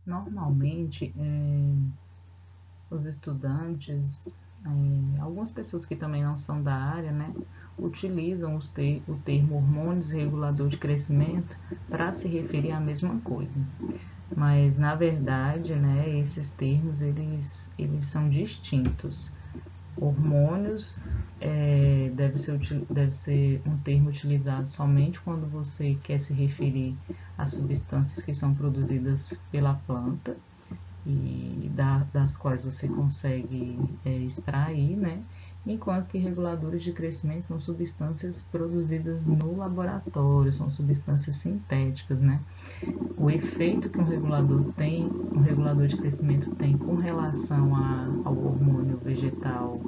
Normalmente, os estudantes, algumas pessoas que também não são da área, né, utilizam o termo hormônios regulador de crescimento para se referir à mesma coisa. Mas, na verdade, né, esses termos, eles são distintos. Hormônios deve ser um termo utilizado somente quando você quer se referir a substâncias que são produzidas pela planta e das quais você consegue extrair, né? Enquanto que reguladores de crescimento são substâncias produzidas no laboratório, são substâncias sintéticas, né? O efeito que um regulador de crescimento tem com relação ao hormônio vegetal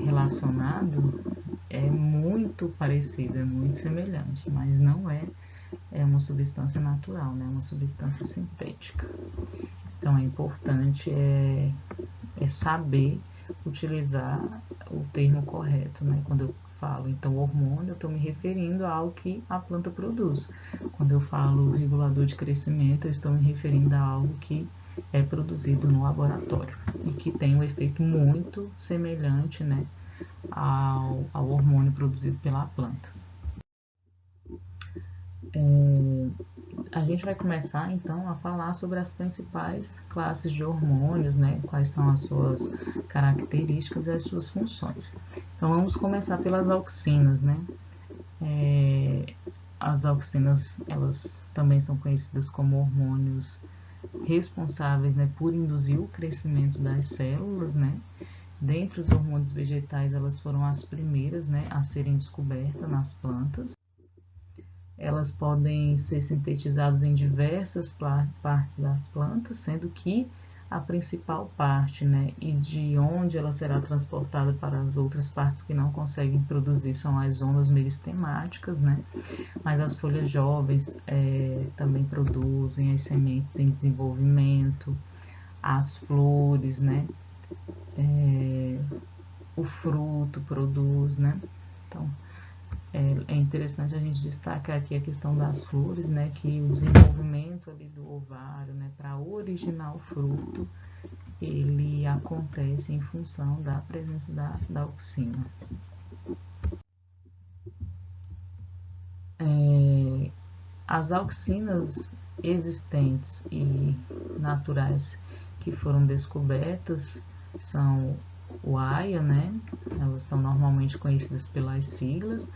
relacionado é muito parecido, é muito semelhante, mas não é uma substância natural, né? É uma substância sintética. Então é importante saber utilizar o termo correto, né? Quando eu falo então hormônio, eu estou me referindo a algo que a planta produz. Quando eu falo regulador de crescimento, eu estou me referindo a algo que é produzido no laboratório e que tem um efeito muito semelhante, né, ao hormônio produzido pela planta. A gente vai começar então a falar sobre as principais classes de hormônios, né? Quais são as suas características e as suas funções. Então vamos começar pelas auxinas, né? As auxinas, elas também são conhecidas como hormônios responsáveis, né, por induzir o crescimento das células, né? Dentre os hormônios vegetais, elas foram as primeiras, né, a serem descobertas nas plantas. Elas podem ser sintetizadas em diversas partes das plantas, sendo que a principal parte, né, e de onde ela será transportada para as outras partes que não conseguem produzir são as zonas meristemáticas, né, mas as folhas jovens também produzem, as sementes em desenvolvimento, as flores, né, o fruto produz, né, então é interessante a gente destacar aqui a questão das flores, né, que o desenvolvimento ali do ovário, né, para originar o fruto, ele acontece em função da presença da auxina. As auxinas existentes e naturais que foram descobertas são o AIA, né, elas são normalmente conhecidas pelas siglas.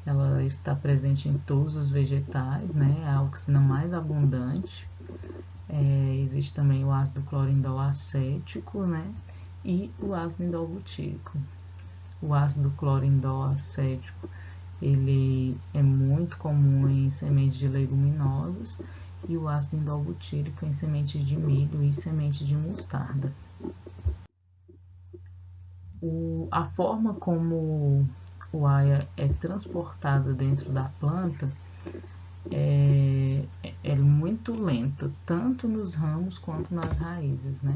Ela está presente em todos os vegetais, né? É a auxina mais abundante. Existe também o ácido clorindol acético, né? E o ácido indolbutírico. O ácido clorindol acético, ele é muito comum em sementes de leguminosas e o ácido indolbutírico em sementes de milho e semente de mostarda. A forma como o AIA é transportado dentro da planta é muito lenta, tanto nos ramos quanto nas raízes, né?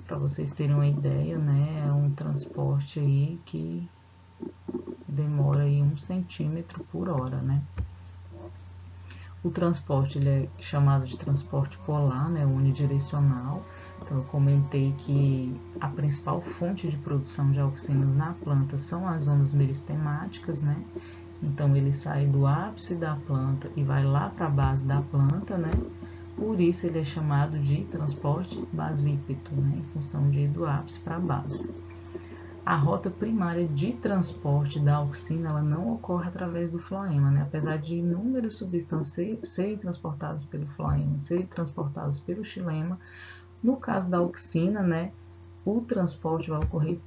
Para vocês terem uma ideia, né? É um transporte aí que demora aí 1 centímetro por hora, né? O transporte ele é chamado de transporte polar, né? Unidirecional. Então eu comentei que a principal fonte de produção de auxinas na planta são as zonas meristemáticas, né? Então ele sai do ápice da planta e vai lá para a base da planta, né? Por isso ele é chamado de transporte basípeto, né? Em função de ir do ápice para a base. A rota primária de transporte da auxina ela não ocorre através do floema, né? Apesar de inúmeras substâncias serem transportadas pelo floema, serem transportadas pelo xilema, no caso da auxina, né, o transporte vai ocorrer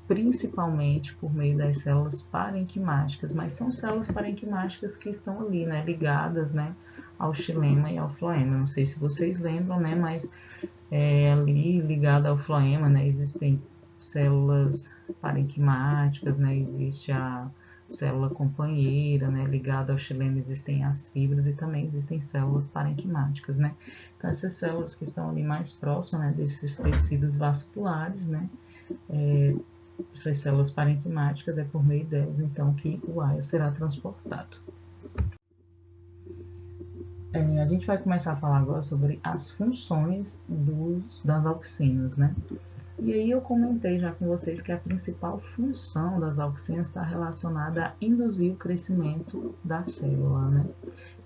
principalmente por meio das células parenquimáticas, mas são células parenquimáticas que estão ali, né, ligadas, né, ao xilema e ao floema. Não sei se vocês lembram, né, mas ali ligado ao floema, né, existem células parenquimáticas, né, existe a célula companheira, né, ligada ao xilema existem as fibras e também existem células parenquimáticas, né. Então essas células que estão ali mais próximas, né, desses tecidos vasculares, né, essas células parenquimáticas, é por meio delas então que o AIA será transportado. A gente vai começar a falar agora sobre as funções das auxinas, né? E aí eu comentei já com vocês que a principal função das auxinas está relacionada a induzir o crescimento da célula, né?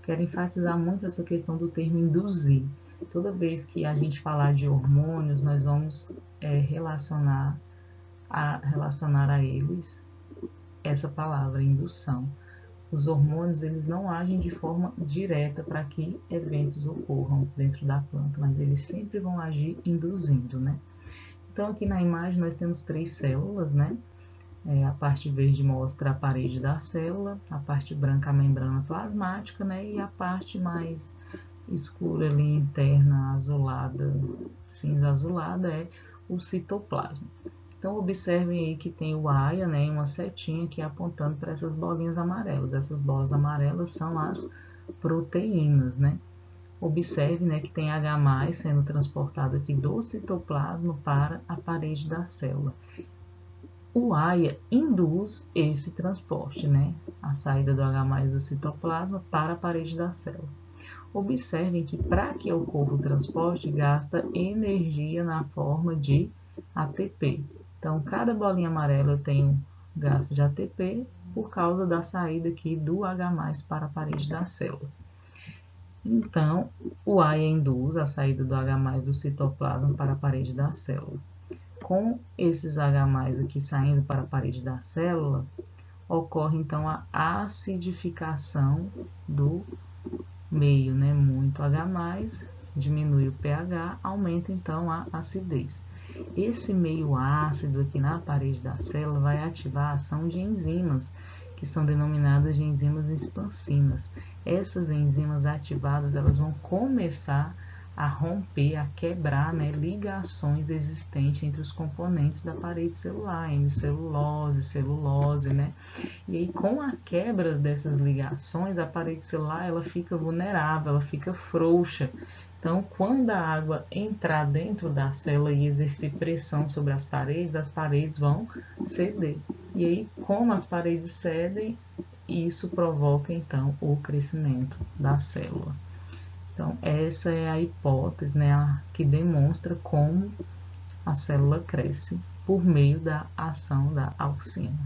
Quero enfatizar muito essa questão do termo induzir. Toda vez que a gente falar de hormônios, nós vamos relacionar a eles essa palavra, indução. Os hormônios, eles não agem de forma direta para que eventos ocorram dentro da planta, mas eles sempre vão agir induzindo, né? Então, aqui na imagem nós temos 3 células, né? A parte verde mostra a parede da célula, a parte branca a membrana plasmática, né? E a parte mais escura ali, interna, azulada, cinza azulada, é o citoplasma. Então, observem aí que tem o AIA, né, e uma setinha aqui apontando para essas bolinhas amarelas. Essas bolas amarelas são as proteínas, né? Observe, né, que tem H+, sendo transportado aqui do citoplasma para a parede da célula. O AIA induz esse transporte, né, a saída do H+ do citoplasma para a parede da célula. Observem que para que ocorra o transporte, gasta energia na forma de ATP. Então, cada bolinha amarela eu tenho gasto de ATP por causa da saída aqui do H+ para a parede da célula. Então, o AIA induz a saída do H+ do citoplasma para a parede da célula. Com esses H+ aqui saindo para a parede da célula, ocorre então a acidificação do meio, né? Muito H+, diminui o pH, aumenta então a acidez. Esse meio ácido aqui na parede da célula vai ativar a ação de enzimas, que são denominadas de enzimas expansinas. Essas enzimas ativadas, elas vão começar a romper, a quebrar, né, ligações existentes entre os componentes da parede celular, hemicelulose, celulose, né? E aí, com a quebra dessas ligações, a parede celular ela fica vulnerável, ela fica frouxa. Então, quando a água entrar dentro da célula e exercer pressão sobre as paredes vão ceder. E aí, como as paredes cedem, isso provoca, então, o crescimento da célula. Então, essa é a hipótese, né, que demonstra como a célula cresce por meio da ação da auxina.